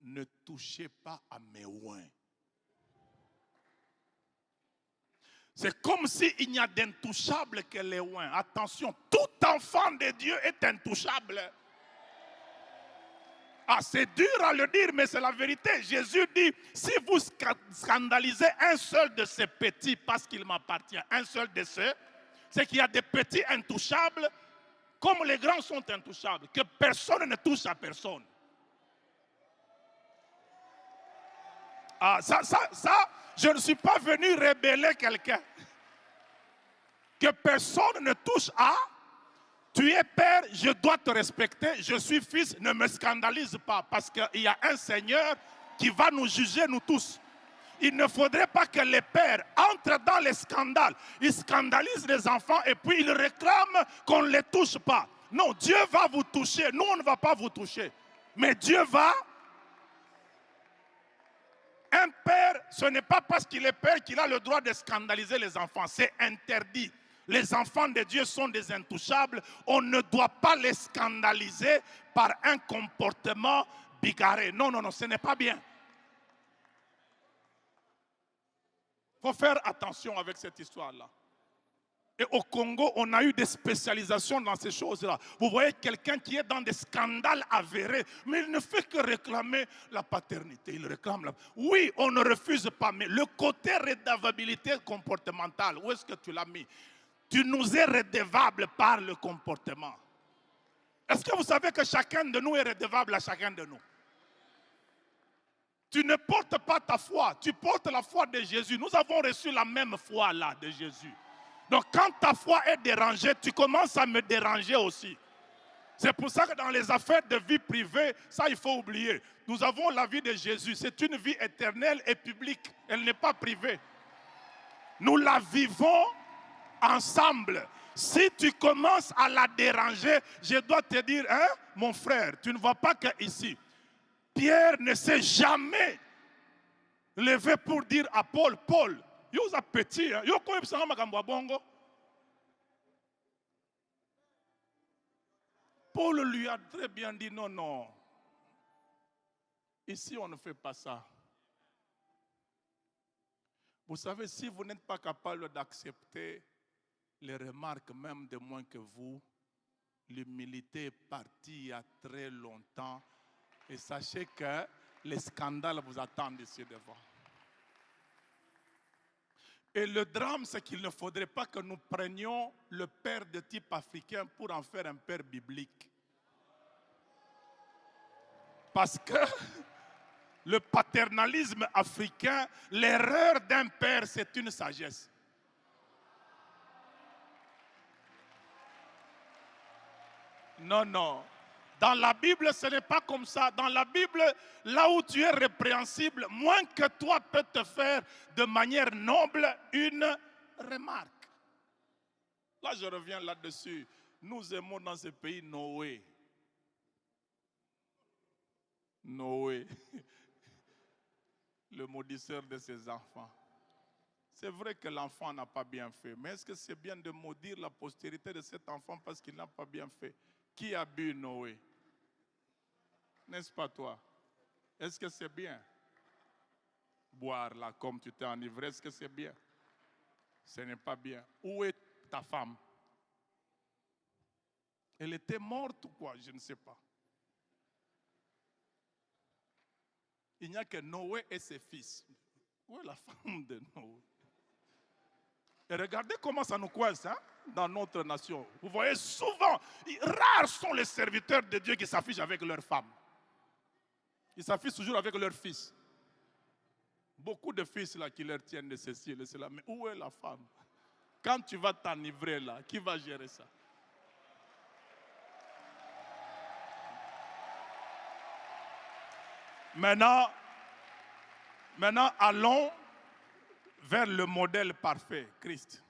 ne touchez pas à mes oins. C'est comme s'il n'y a d'intouchable que les oins. Attention, tout enfant de Dieu est intouchable. Ah, c'est dur à le dire, mais c'est la vérité. Jésus dit, si vous scandalisez un seul de ces petits, parce qu'il m'appartient, un seul de ceux, c'est qu'il y a des petits intouchables, comme les grands sont intouchables, que personne ne touche à personne. Ah, ça, je ne suis pas venu rébeller quelqu'un. Que personne ne touche à. Tu es père, je dois te respecter. Je suis fils, ne me scandalise pas. Parce qu'il y a un Seigneur qui va nous juger, nous tous. Il ne faudrait pas que les pères entrent dans les scandales. Ils scandalisent les enfants et puis ils réclament qu'on ne les touche pas. Non, Dieu va vous toucher. Nous, on ne va pas vous toucher. Mais Dieu va. Un père, ce n'est pas parce qu'il est père qu'il a le droit de scandaliser les enfants. C'est interdit. Les enfants de Dieu sont des intouchables. On ne doit pas les scandaliser par un comportement bigarré. Non, non, non, ce n'est pas bien. Il faut faire attention avec cette histoire-là. Et au Congo, on a eu des spécialisations dans ces choses-là. Vous voyez quelqu'un qui est dans des scandales avérés, mais il ne fait que réclamer la paternité. Il réclame la... Oui, on ne refuse pas, mais le côté redevabilité comportementale, où est-ce que tu l'as mis? Tu nous es redevable par le comportement. Est-ce que vous savez que chacun de nous est redevable à chacun de nous? Tu ne portes pas ta foi, tu portes la foi de Jésus. Nous avons reçu la même foi là de Jésus. Donc quand ta foi est dérangée, tu commences à me déranger aussi. C'est pour ça que dans les affaires de vie privée, ça il faut oublier. Nous avons la vie de Jésus. C'est une vie éternelle et publique. Elle n'est pas privée. Nous la vivons ensemble. Si tu commences à la déranger, je dois te dire, hein, mon frère, tu ne vois pas qu'ici, Pierre ne s'est jamais levé pour dire à Paul, Paul, yo za petit, yo koyeb sanga makambo ya bongo. Paul lui a très bien dit, non, non, ici on ne fait pas ça. Vous savez, si vous n'êtes pas capable d'accepter les remarques même de moins que vous, l'humilité est partie il y a très longtemps. Et sachez que les scandales vous attendent ici devant. Et le drame, c'est qu'il ne faudrait pas que nous prenions le père de type africain pour en faire un père biblique. Parce que le paternalisme africain, l'erreur d'un père, c'est une sagesse. Non, non. Dans la Bible, ce n'est pas comme ça. Dans la Bible, là où tu es répréhensible, moins que toi peut te faire de manière noble une remarque. Là, je reviens là-dessus. Nous aimons dans ce pays Noé. Noé, le maudisseur de ses enfants. C'est vrai que l'enfant n'a pas bien fait, mais est-ce que c'est bien de maudire la postérité de cet enfant parce qu'il n'a pas bien fait? Qui a bu Noé? N'est-ce pas toi? Est-ce que c'est bien? Boire là comme tu t'es enivré, est-ce que c'est bien? Ce n'est pas bien. Où est ta femme? Elle était morte ou quoi? Je ne sais pas. Il n'y a que Noé et ses fils. Où est la femme de Noé? Et regardez comment ça nous coince dans notre nation. Vous voyez souvent, rares sont les serviteurs de Dieu qui s'affichent avec leurs femmes. Ils s'affichent toujours avec leurs fils. Beaucoup de fils là qui leur tiennent de ceci et de cela. Mais où est la femme? Quand tu vas t'enivrer là, qui va gérer ça? Maintenant, allons vers le modèle parfait, Christ.